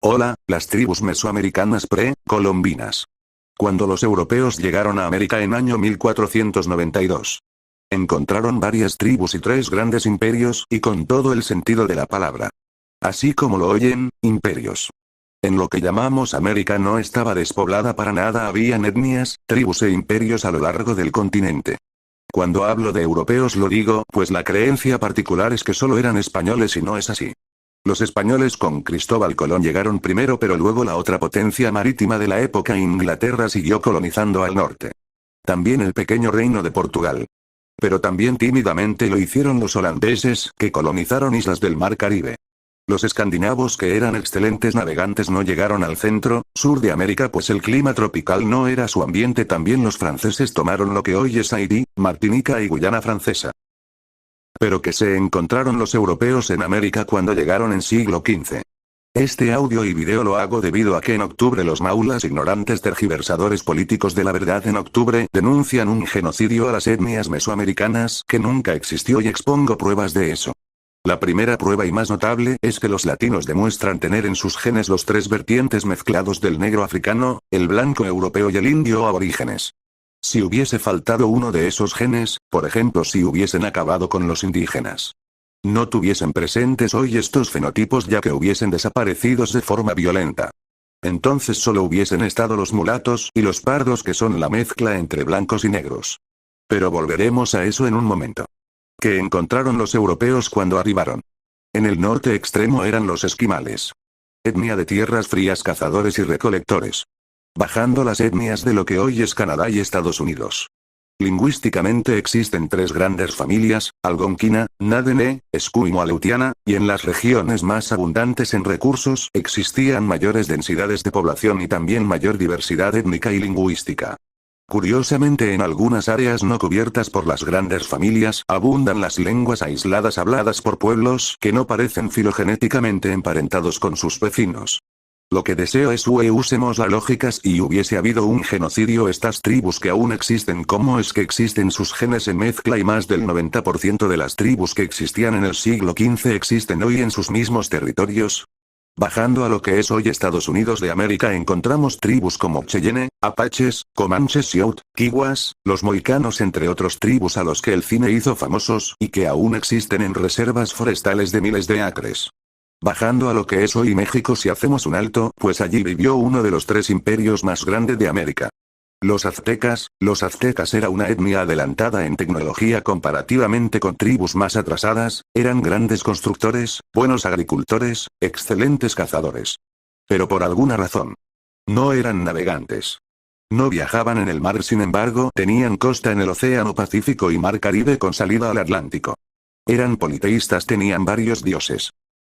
Hola, las tribus mesoamericanas pre-colombinas. Cuando los europeos llegaron a América en año 1492. Encontraron varias tribus y tres grandes imperios, y con todo el sentido de la palabra. Así como lo oyen, imperios. En lo que llamamos América no estaba despoblada para nada, habían etnias, tribus e imperios a lo largo del continente. Cuando hablo de europeos lo digo, pues la creencia particular es que solo eran españoles y no es así. Los españoles con Cristóbal Colón llegaron primero, pero luego la otra potencia marítima de la época, Inglaterra, siguió colonizando al norte. También el pequeño reino de Portugal. Pero también tímidamente lo hicieron los holandeses, que colonizaron islas del mar Caribe. Los escandinavos, que eran excelentes navegantes, no llegaron al centro, sur de América, pues el clima tropical no era su ambiente. También los franceses tomaron lo que hoy es Haití, Martinica y Guyana Francesa. Pero que se encontraron los europeos en América cuando llegaron en siglo XV. Este audio y video lo hago debido a que en octubre los maulas ignorantes tergiversadores políticos de la verdad en octubre denuncian un genocidio a las etnias mesoamericanas que nunca existió, y expongo pruebas de eso. La primera prueba y más notable es que los latinos demuestran tener en sus genes los tres vertientes mezclados del negro africano, el blanco europeo y el indio aborígenes. Si hubiese faltado uno de esos genes, por ejemplo si hubiesen acabado con los indígenas, no tuviesen presentes hoy estos fenotipos, ya que hubiesen desaparecido de forma violenta. Entonces solo hubiesen estado los mulatos y los pardos, que son la mezcla entre blancos y negros. Pero volveremos a eso en un momento. ¿Qué encontraron los europeos cuando arribaron? En el norte extremo eran los esquimales. Etnia de tierras frías, cazadores y recolectores. Bajando las etnias de lo que hoy es Canadá y Estados Unidos. Lingüísticamente existen tres grandes familias: algonquina, nadene, esquimo-aleutiana, y en las regiones más abundantes en recursos existían mayores densidades de población y también mayor diversidad étnica y lingüística. Curiosamente, en algunas áreas no cubiertas por las grandes familias abundan las lenguas aisladas habladas por pueblos que no parecen filogenéticamente emparentados con sus vecinos. Lo que deseo es que usemos la lógica. Si hubiese habido un genocidio, estas tribus que aún existen, ¿cómo es que existen sus genes en mezcla? Y más del 90% de las tribus que existían en el siglo XV existen hoy en sus mismos territorios. Bajando a lo que es hoy Estados Unidos de América, encontramos tribus como Cheyenne, Apaches, Comanches, Sioux, Kiguas, los Mohicanos, entre otros tribus a los que el cine hizo famosos y que aún existen en reservas forestales de miles de acres. Bajando a lo que es hoy México, si hacemos un alto, pues allí vivió uno de los tres imperios más grandes de América. Los aztecas. Los aztecas era una etnia adelantada en tecnología comparativamente con tribus más atrasadas, eran grandes constructores, buenos agricultores, excelentes cazadores. Pero por alguna razón, no eran navegantes. No viajaban en el mar, sin embargo, tenían costa en el Océano Pacífico y Mar Caribe con salida al Atlántico. Eran politeístas, tenían varios dioses.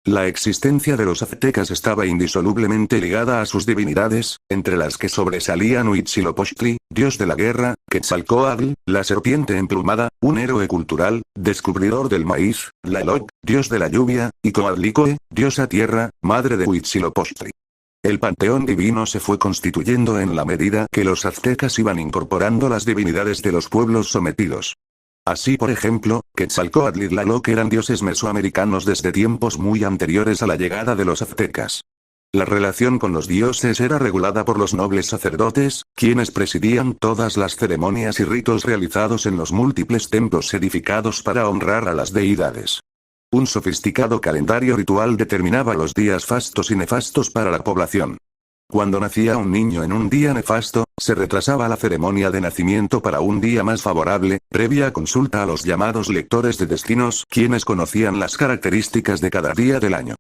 La existencia de los aztecas estaba indisolublemente ligada a sus divinidades, entre las que sobresalían Huitzilopochtli, dios de la guerra; Quetzalcóatl, la serpiente emplumada, un héroe cultural, descubridor del maíz; Tlaloc, dios de la lluvia; y Coatlicue, diosa tierra, madre de Huitzilopochtli. El panteón divino se fue constituyendo en la medida que los aztecas iban incorporando las divinidades de los pueblos sometidos. Así, por ejemplo, Quetzalcóatl y Tlaloc eran dioses mesoamericanos desde tiempos muy anteriores a la llegada de los aztecas. La relación con los dioses era regulada por los nobles sacerdotes, quienes presidían todas las ceremonias y ritos realizados en los múltiples templos edificados para honrar a las deidades. Un sofisticado calendario ritual determinaba los días fastos y nefastos para la población. Cuando nacía un niño en un día nefasto, se retrasaba la ceremonia de nacimiento para un día más favorable, previa consulta a los llamados lectores de destinos, quienes conocían las características de cada día del año.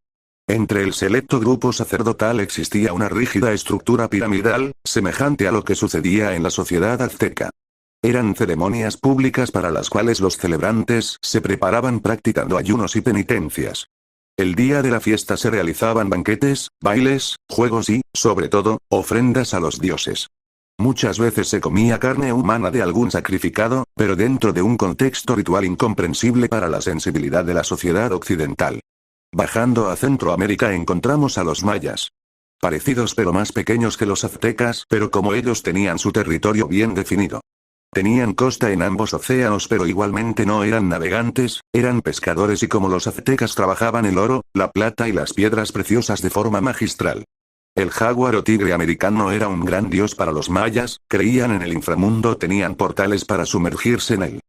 Entre el selecto grupo sacerdotal existía una rígida estructura piramidal, semejante a lo que sucedía en la sociedad azteca. Eran ceremonias públicas para las cuales los celebrantes se preparaban practicando ayunos y penitencias. El día de la fiesta se realizaban banquetes, bailes, juegos y, sobre todo, ofrendas a los dioses. Muchas veces se comía carne humana de algún sacrificado, pero dentro de un contexto ritual incomprensible para la sensibilidad de la sociedad occidental. Bajando a Centroamérica encontramos a los mayas. Parecidos pero más pequeños que los aztecas, pero como ellos tenían su territorio bien definido. Tenían costa en ambos océanos pero igualmente no eran navegantes, eran pescadores y como los aztecas trabajaban el oro, la plata y las piedras preciosas de forma magistral. El jaguar o tigre americano era un gran dios para los mayas, creían en el inframundo, tenían portales para sumergirse en él.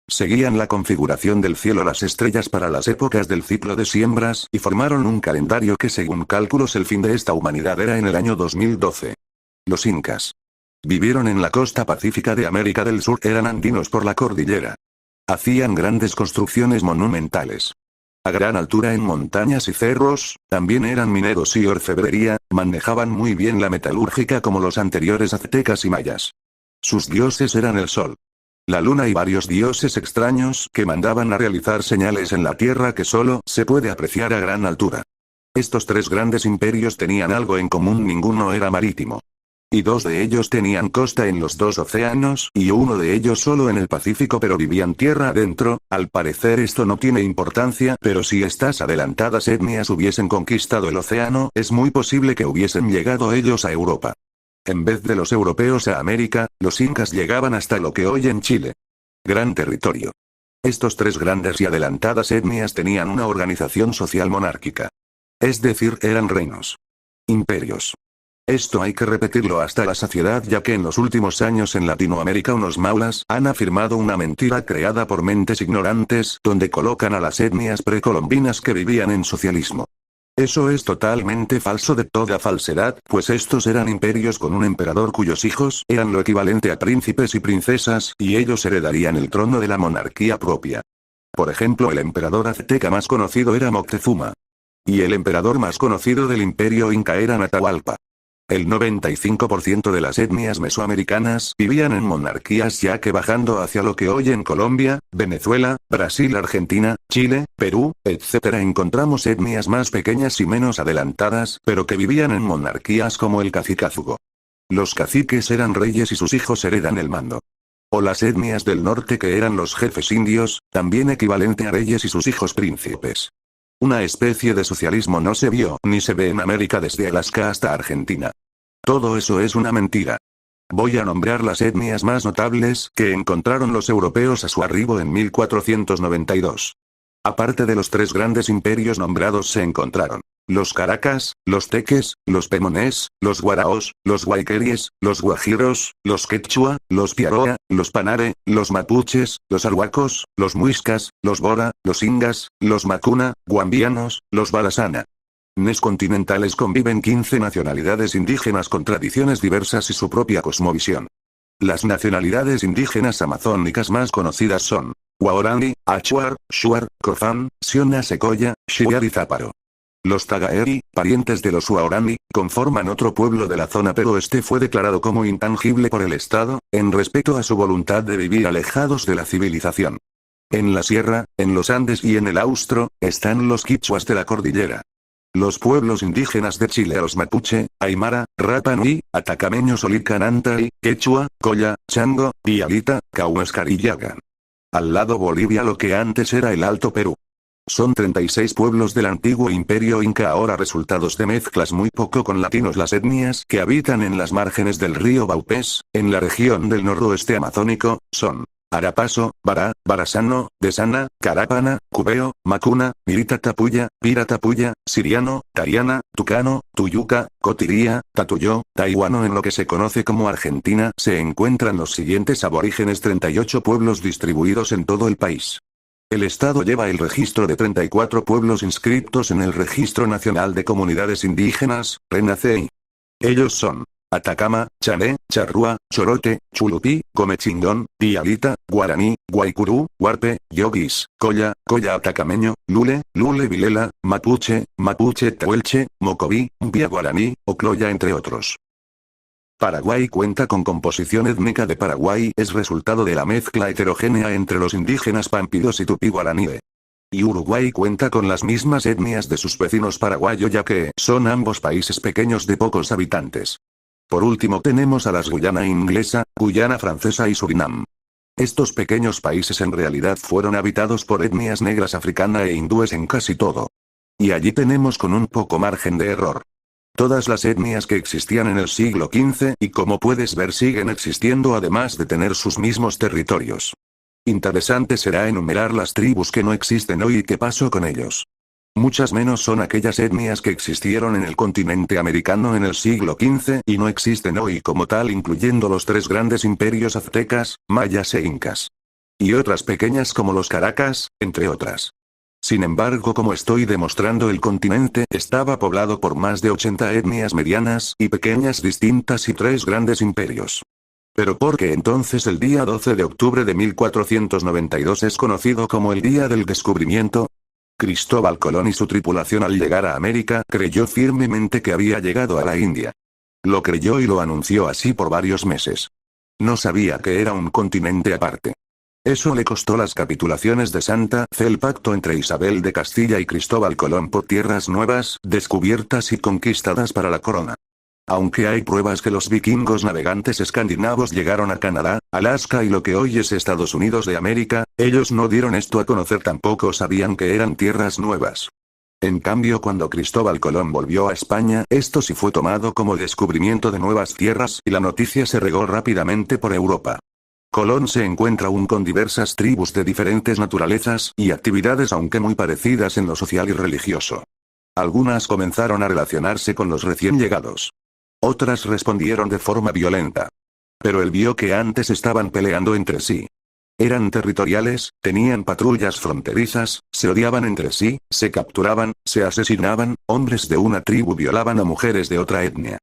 Seguían la configuración del cielo, las estrellas para las épocas del ciclo de siembras y formaron un calendario que según cálculos el fin de esta humanidad era en el año 2012. Los incas vivieron en la costa pacífica de América del Sur, eran andinos por la cordillera. Hacían grandes construcciones monumentales. A gran altura en montañas y cerros, también eran mineros y orfebrería, manejaban muy bien la metalúrgica como los anteriores aztecas y mayas. Sus dioses eran el sol, la luna y varios dioses extraños que mandaban a realizar señales en la tierra que solo se puede apreciar a gran altura. Estos tres grandes imperios tenían algo en común, ninguno era marítimo. Y dos de ellos tenían costa en los dos océanos y uno de ellos solo en el Pacífico, pero vivían tierra adentro. Al parecer esto no tiene importancia, pero si estas adelantadas etnias hubiesen conquistado el océano, es muy posible que hubiesen llegado ellos a Europa. En vez de los europeos a América, los incas llegaban hasta lo que hoy en Chile. Gran territorio. Estos tres grandes y adelantadas etnias tenían una organización social monárquica. Es decir, eran reinos. Imperios. Esto hay que repetirlo hasta la saciedad, ya que en los últimos años en Latinoamérica unos maulas han afirmado una mentira creada por mentes ignorantes, donde colocan a las etnias precolombinas que vivían en socialismo. Eso es totalmente falso, de toda falsedad, pues estos eran imperios con un emperador cuyos hijos eran lo equivalente a príncipes y princesas, y ellos heredarían el trono de la monarquía propia. Por ejemplo, el emperador azteca más conocido era Moctezuma. Y el emperador más conocido del imperio inca era Atahualpa. El 95% de las etnias mesoamericanas vivían en monarquías, ya que bajando hacia lo que hoy en Colombia, Venezuela, Brasil, Argentina, Chile, Perú, etc. encontramos etnias más pequeñas y menos adelantadas, pero que vivían en monarquías como el cacicazgo. Los caciques eran reyes y sus hijos heredan el mando. O las etnias del norte que eran los jefes indios, también equivalente a reyes y sus hijos príncipes. Una especie de socialismo no se vio ni se ve en América desde Alaska hasta Argentina. Todo eso es una mentira. Voy a nombrar las etnias más notables que encontraron los europeos a su arribo en 1492. Aparte de los tres grandes imperios nombrados se encontraron los caracas, los teques, los pemonés, los guaraos, los guayqueries, los guajiros, los quechua, los piaroa, los panare, los mapuches, los arhuacos, los muiscas, los bora, los ingas, los macuna, guambianos, los balasana. Continentales conviven 15 nacionalidades indígenas con tradiciones diversas y su propia cosmovisión. Las nacionalidades indígenas amazónicas más conocidas son Waorani, Achuar, Shuar, Cofán, Siona Secoya, Shiar y Záparo. Los Tagaeri, parientes de los Waorani, conforman otro pueblo de la zona, pero este fue declarado como intangible por el Estado, en respeto a su voluntad de vivir alejados de la civilización. En la sierra, en los Andes y en el Austro, están los quichuas de la cordillera. Los pueblos indígenas de Chile, los mapuche, aymara, Rapa Nui, atacameños, Olicanantay, quechua, colla, chango, dialita, cauascar y yagan. Al lado Bolivia, lo que antes era el Alto Perú. Son 36 pueblos del antiguo imperio inca, ahora resultados de mezclas muy poco con latinos. Las etnias que habitan en las márgenes del río Baupés, en la región del noroeste amazónico, son Arapaso, Bará, Barasano, Desana, Carapana, Cubeo, Macuna, Mirita-Tapuya, Pira-Tapuya, Siriano, Tariana, Tucano, Tuyuca, Cotiría, Tatuyó, Taiwano. En lo que se conoce como Argentina se encuentran los siguientes aborígenes: 38 pueblos distribuidos en todo el país. El Estado lleva el registro de 34 pueblos inscritos en el Registro Nacional de Comunidades Indígenas, RENACEI. Ellos son Atacama, Chané, Charrúa, Chorote, Chulupí, Comechingón, Dialita, Guaraní, Guaycurú, Huarpe, Yoguis, Colla, Colla atacameño, Lule, Lule Vilela, Mapuche, Mapuche Tehuelche, Mocoví, Mpia Guaraní, Ocloya, entre otros. Paraguay cuenta con composición étnica de Paraguay, es resultado de la mezcla heterogénea entre los indígenas pampidos y tupí-guaraníe. Y Uruguay cuenta con las mismas etnias de sus vecinos paraguayos, ya que son ambos países pequeños de pocos habitantes. Por último tenemos a las Guyana Inglesa, Guyana Francesa y Surinam. Estos pequeños países en realidad fueron habitados por etnias negras africana e hindúes en casi todo. Y allí tenemos con un poco margen de error. Todas las etnias que existían en el siglo XV y como puedes ver siguen existiendo además de tener sus mismos territorios. Interesante será enumerar las tribus que no existen hoy y qué pasó con ellos. Muchas menos son aquellas etnias que existieron en el continente americano en el siglo XV y no existen hoy como tal, incluyendo los tres grandes imperios aztecas, mayas e incas. Y otras pequeñas como los caracas, entre otras. Sin embargo, como estoy demostrando, el continente estaba poblado por más de 80 etnias medianas y pequeñas distintas y tres grandes imperios. Pero ¿por qué entonces el día 12 de octubre de 1492 es conocido como el Día del Descubrimiento? Cristóbal Colón y su tripulación al llegar a América creyó firmemente que había llegado a la India. Lo creyó y lo anunció así por varios meses. No sabía que era un continente aparte. Eso le costó las capitulaciones de Santa Fe, el pacto entre Isabel de Castilla y Cristóbal Colón por tierras nuevas, descubiertas y conquistadas para la corona. Aunque hay pruebas que los vikingos navegantes escandinavos llegaron a Canadá, Alaska y lo que hoy es Estados Unidos de América, ellos no dieron esto a conocer, tampoco sabían que eran tierras nuevas. En cambio, cuando Cristóbal Colón volvió a España, esto sí fue tomado como descubrimiento de nuevas tierras y la noticia se regó rápidamente por Europa. Colón se encuentra aún con diversas tribus de diferentes naturalezas y actividades, aunque muy parecidas en lo social y religioso. Algunas comenzaron a relacionarse con los recién llegados. Otras respondieron de forma violenta. Pero él vio que antes estaban peleando entre sí. Eran territoriales, tenían patrullas fronterizas, se odiaban entre sí, se capturaban, se asesinaban, hombres de una tribu violaban a mujeres de otra etnia.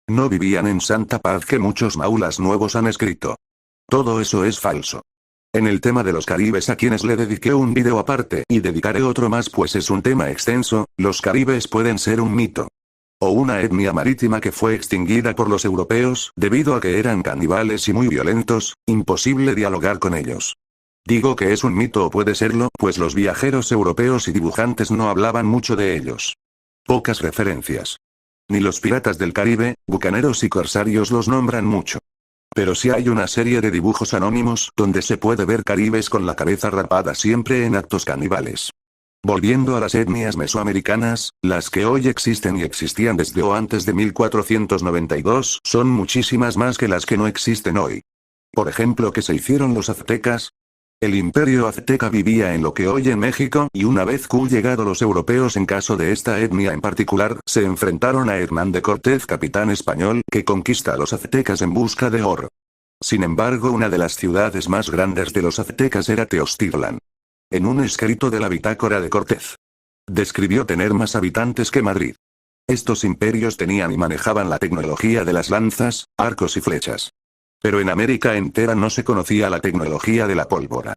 No vivían en santa paz que muchos maulas nuevos han escrito. Todo eso es falso. En el tema de los caribes, a quienes le dediqué un video aparte y dedicaré otro más pues es un tema extenso, los caribes pueden ser un mito. O una etnia marítima que fue extinguida por los europeos, debido a que eran caníbales y muy violentos, imposible dialogar con ellos. Digo que es un mito o puede serlo, pues los viajeros europeos y dibujantes no hablaban mucho de ellos. Pocas referencias. Ni los piratas del Caribe, bucaneros y corsarios los nombran mucho. Pero sí hay una serie de dibujos anónimos donde se puede ver caribes con la cabeza rapada siempre en actos caníbales. Volviendo a las etnias mesoamericanas, las que hoy existen y existían desde o antes de 1492 son muchísimas más que las que no existen hoy. Por ejemplo, ¿qué se hicieron los aztecas? El imperio azteca vivía en lo que hoy en México y una vez que llegado los europeos en caso de esta etnia en particular, se enfrentaron a Hernán de Cortés, capitán español, que conquista a los aztecas en busca de oro. Sin embargo, una de las ciudades más grandes de los aztecas era Teostitlán. En un escrito de la bitácora de Cortés, describió tener más habitantes que Madrid. Estos imperios tenían y manejaban la tecnología de las lanzas, arcos y flechas. Pero en América entera no se conocía la tecnología de la pólvora.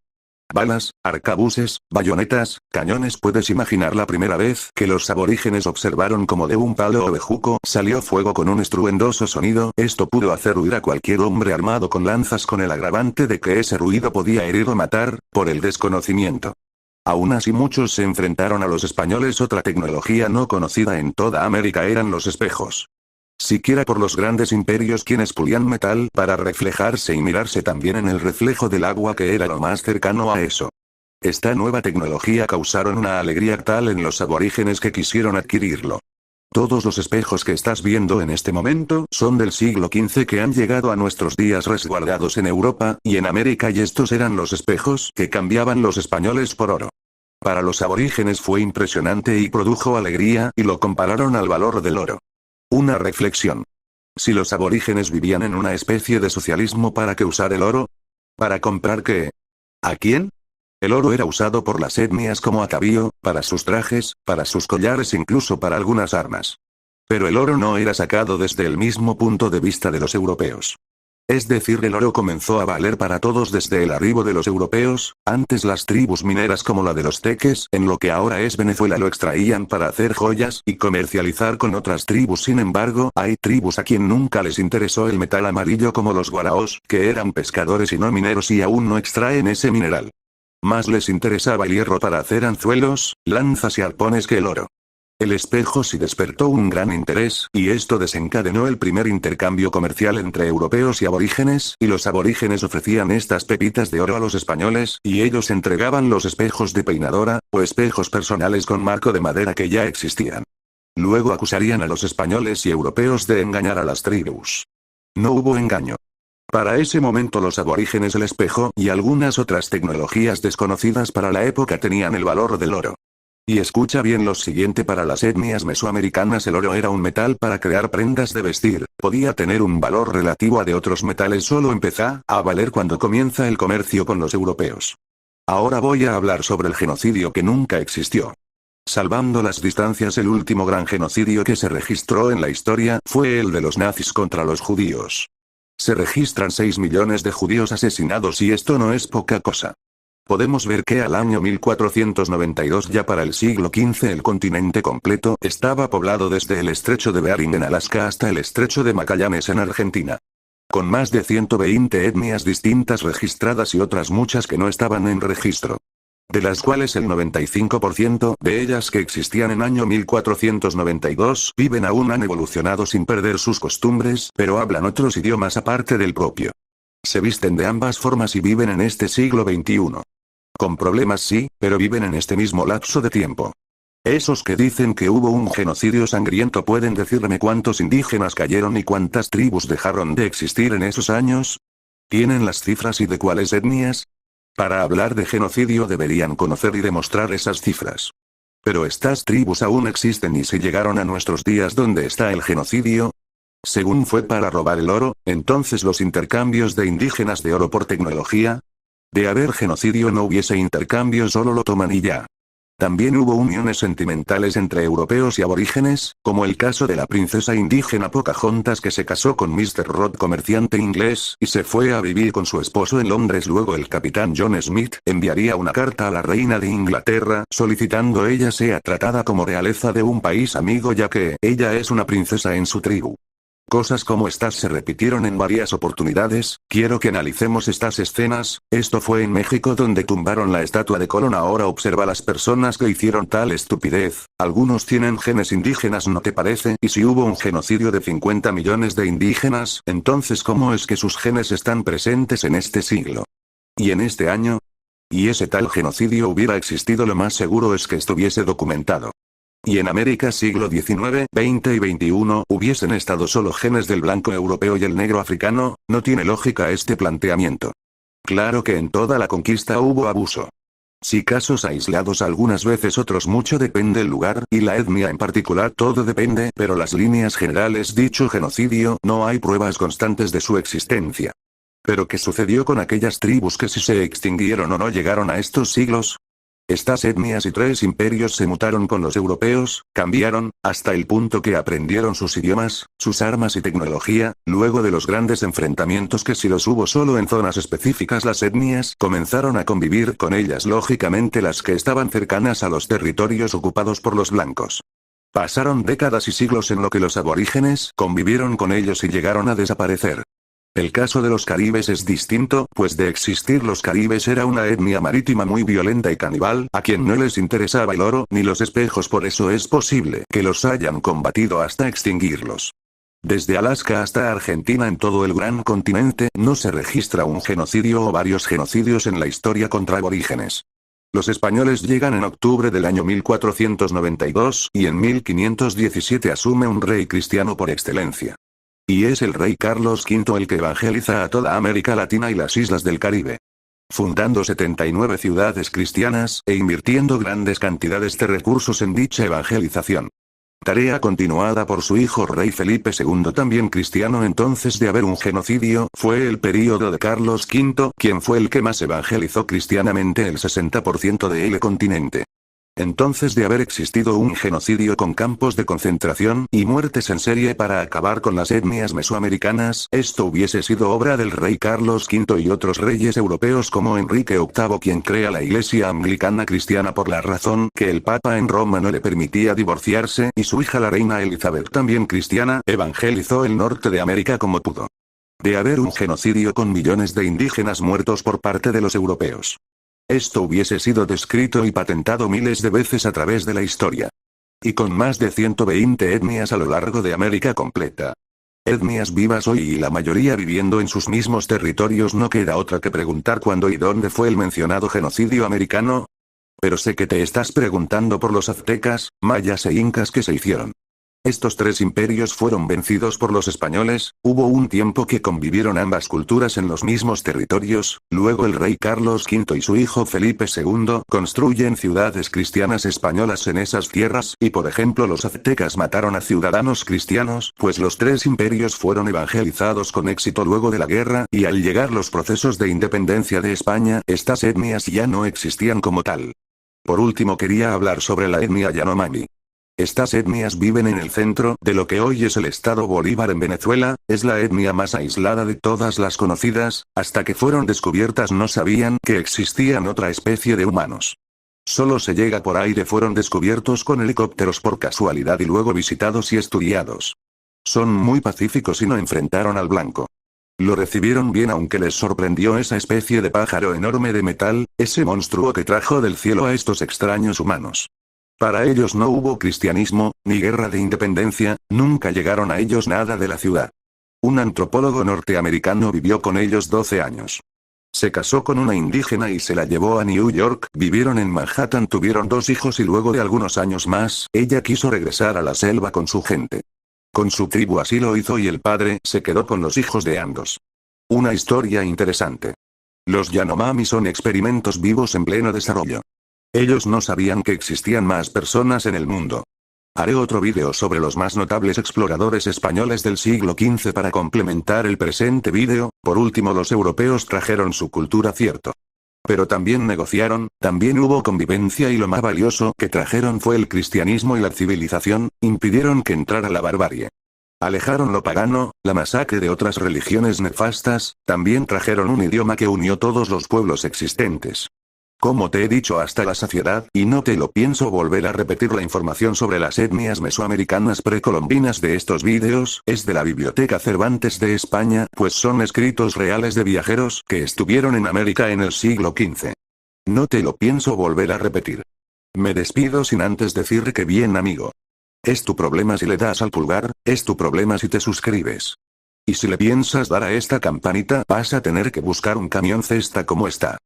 Balas, arcabuces, bayonetas, cañones. Puedes imaginar la primera vez que los aborígenes observaron como de un palo o bejuco salió fuego con un estruendoso sonido. Esto pudo hacer huir a cualquier hombre armado con lanzas, con el agravante de que ese ruido podía herir o matar, por el desconocimiento. Aún así, muchos se enfrentaron a los españoles. Otra tecnología no conocida en toda América eran los espejos. Siquiera por los grandes imperios, quienes pulían metal para reflejarse y mirarse también en el reflejo del agua, que era lo más cercano a eso. Esta nueva tecnología causaron una alegría tal en los aborígenes que quisieron adquirirlo. Todos los espejos que estás viendo en este momento son del siglo XV que han llegado a nuestros días resguardados en Europa y en América, y estos eran los espejos que cambiaban los españoles por oro. Para los aborígenes fue impresionante y produjo alegría, y lo compararon al valor del oro. Una reflexión. Si los aborígenes vivían en una especie de socialismo, ¿para qué usar el oro? ¿Para comprar qué? ¿A quién? El oro era usado por las etnias como atavío, para sus trajes, para sus collares, incluso para algunas armas. Pero el oro no era sacado desde el mismo punto de vista de los europeos. Es decir, el oro comenzó a valer para todos desde el arribo de los europeos. Antes las tribus mineras como la de los teques, en lo que ahora es Venezuela, lo extraían para hacer joyas y comercializar con otras tribus. Sin embargo, hay tribus a quien nunca les interesó el metal amarillo, como los guaraos, que eran pescadores y no mineros y aún no extraen ese mineral. Más les interesaba el hierro para hacer anzuelos, lanzas y arpones que el oro. El espejo sí despertó un gran interés, y esto desencadenó el primer intercambio comercial entre europeos y aborígenes, y los aborígenes ofrecían estas pepitas de oro a los españoles, y ellos entregaban los espejos de peinadora, o espejos personales con marco de madera que ya existían. Luego acusarían a los españoles y europeos de engañar a las tribus. No hubo engaño. Para ese momento los aborígenes el espejo y algunas otras tecnologías desconocidas para la época tenían el valor del oro. Y escucha bien lo siguiente: para las etnias mesoamericanas el oro era un metal para crear prendas de vestir, podía tener un valor relativo a de otros metales, solo empieza a valer cuando comienza el comercio con los europeos. Ahora voy a hablar sobre el genocidio que nunca existió. Salvando las distancias, el último gran genocidio que se registró en la historia fue el de los nazis contra los judíos. Se registran 6 millones de judíos asesinados y esto no es poca cosa. Podemos ver que al año 1492, ya para el siglo XV, el continente completo estaba poblado desde el estrecho de Bering en Alaska hasta el estrecho de Magallanes en Argentina. Con más de 120 etnias distintas registradas y otras muchas que no estaban en registro. De las cuales el 95% de ellas que existían en año 1492 viven aún, han evolucionado sin perder sus costumbres, pero hablan otros idiomas aparte del propio. Se visten de ambas formas y viven en este siglo XXI. Con problemas sí, pero viven en este mismo lapso de tiempo. Esos que dicen que hubo un genocidio sangriento, ¿pueden decirme cuántos indígenas cayeron y cuántas tribus dejaron de existir en esos años? ¿Tienen las cifras y de cuáles etnias? Para hablar de genocidio deberían conocer y demostrar esas cifras. Pero estas tribus aún existen y si llegaron a nuestros días, ¿dónde está el genocidio? Según fue para robar el oro, entonces los intercambios de indígenas de oro por tecnología. De haber genocidio no hubiese intercambio, solo lo toman y ya. También hubo uniones sentimentales entre europeos y aborígenes, como el caso de la princesa indígena Pocahontas, que se casó con Mr. Rodd, comerciante inglés, y se fue a vivir con su esposo en Londres. Luego el capitán John Smith enviaría una carta a la reina de Inglaterra, solicitando ella sea tratada como realeza de un país amigo, ya que ella es una princesa en su tribu. Cosas como estas se repitieron en varias oportunidades. Quiero que analicemos estas escenas. Esto fue en México, donde tumbaron la estatua de Colón. Ahora observa las personas que hicieron tal estupidez. Algunos tienen genes indígenas, ¿no te parece? Y si hubo un genocidio de 50 millones de indígenas, entonces ¿cómo es que sus genes están presentes en este siglo? ¿Y en este año? Y ese tal genocidio hubiera existido, lo más seguro es que estuviese documentado. Y en América siglo XIX, XX y XXI hubiesen estado solo genes del blanco europeo y el negro africano. No tiene lógica este planteamiento. Claro que en toda la conquista hubo abuso. Sí, casos aislados algunas veces, otros mucho, depende el lugar y la etnia en particular, todo depende, pero las líneas generales, dicho genocidio, no hay pruebas constantes de su existencia. ¿Pero qué sucedió con aquellas tribus que si se extinguieron o no llegaron a estos siglos? Estas etnias y 3 imperios se mutaron con los europeos, cambiaron, hasta el punto que aprendieron sus idiomas, sus armas y tecnología. Luego de los grandes enfrentamientos, que si los hubo solo en zonas específicas, las etnias comenzaron a convivir con ellas, lógicamente las que estaban cercanas a los territorios ocupados por los blancos. Pasaron décadas y siglos en lo que los aborígenes convivieron con ellos y llegaron a desaparecer. El caso de los caribes es distinto, pues de existir los caribes era una etnia marítima muy violenta y caníbal, a quien no les interesaba el oro ni los espejos, por eso es posible que los hayan combatido hasta extinguirlos. Desde Alaska hasta Argentina, en todo el gran continente, no se registra un genocidio o varios genocidios en la historia contra aborígenes. Los españoles llegan en octubre del año 1492, y en 1517 asume un rey cristiano por excelencia. Y es el rey Carlos V el que evangeliza a toda América Latina y las islas del Caribe. Fundando 79 ciudades cristianas, e invirtiendo grandes cantidades de recursos en dicha evangelización. Tarea continuada por su hijo rey Felipe II, también cristiano. Entonces, de haber un genocidio, fue el período de Carlos V, quien fue el que más evangelizó cristianamente el 60% del continente. Entonces, de haber existido un genocidio con campos de concentración y muertes en serie para acabar con las etnias mesoamericanas, esto hubiese sido obra del rey Carlos V y otros reyes europeos como Enrique VIII, quien crea la Iglesia Anglicana cristiana por la razón que el Papa en Roma no le permitía divorciarse, y su hija la reina Elizabeth, también cristiana, evangelizó el norte de América como pudo. De haber un genocidio con millones de indígenas muertos por parte de los europeos. Esto hubiese sido descrito y patentado miles de veces a través de la historia. Y con más de 120 etnias a lo largo de América completa. Etnias vivas hoy y la mayoría viviendo en sus mismos territorios, no queda otra que preguntar cuándo y dónde fue el mencionado genocidio americano. Pero sé que te estás preguntando por los aztecas, mayas e incas que se hicieron. Estos tres imperios fueron vencidos por los españoles, hubo un tiempo que convivieron ambas culturas en los mismos territorios, luego el rey Carlos V y su hijo Felipe II construyen ciudades cristianas españolas en esas tierras y por ejemplo los aztecas mataron a ciudadanos cristianos, pues los tres imperios fueron evangelizados con éxito luego de la guerra y al llegar los procesos de independencia de España, estas etnias ya no existían como tal. Por último quería hablar sobre la etnia Yanomami. Estas etnias viven en el centro de lo que hoy es el estado Bolívar en Venezuela, es la etnia más aislada de todas las conocidas, hasta que fueron descubiertas no sabían que existían otra especie de humanos. Solo se llega por aire, fueron descubiertos con helicópteros por casualidad y luego visitados y estudiados. Son muy pacíficos y no enfrentaron al blanco. Lo recibieron bien aunque les sorprendió esa especie de pájaro enorme de metal, ese monstruo que trajo del cielo a estos extraños humanos. Para ellos no hubo cristianismo, ni guerra de independencia, nunca llegaron a ellos nada de la ciudad. Un antropólogo norteamericano vivió con ellos 12 años. Se casó con una indígena y se la llevó a New York, vivieron en Manhattan, tuvieron 2 hijos y luego de algunos años más, ella quiso regresar a la selva con su gente. Con su tribu así lo hizo y el padre se quedó con los hijos de ambos. Una historia interesante. Los Yanomami son experimentos vivos en pleno desarrollo. Ellos no sabían que existían más personas en el mundo. Haré otro vídeo sobre los más notables exploradores españoles del siglo XV para complementar el presente vídeo. Por último, los europeos trajeron su cultura, cierto. Pero también negociaron, también hubo convivencia y lo más valioso que trajeron fue el cristianismo y la civilización, impidieron que entrara la barbarie. Alejaron lo pagano, la masacre de otras religiones nefastas, también trajeron un idioma que unió todos los pueblos existentes. Como te he dicho hasta la saciedad, y no te lo pienso volver a repetir, la información sobre las etnias mesoamericanas precolombinas de estos vídeos, es de la Biblioteca Cervantes de España, pues son escritos reales de viajeros que estuvieron en América en el siglo XV. No te lo pienso volver a repetir. Me despido sin antes decir que bien, amigo. Es tu problema si le das al pulgar, es tu problema si te suscribes. Y si le piensas dar a esta campanita, vas a tener que buscar un camión cesta como está.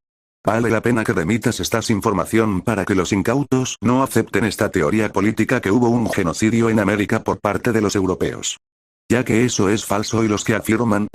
Vale la pena que remitas esta información para que los incautos no acepten esta teoría política que hubo un genocidio en América por parte de los europeos. Ya que eso es falso y los que afirman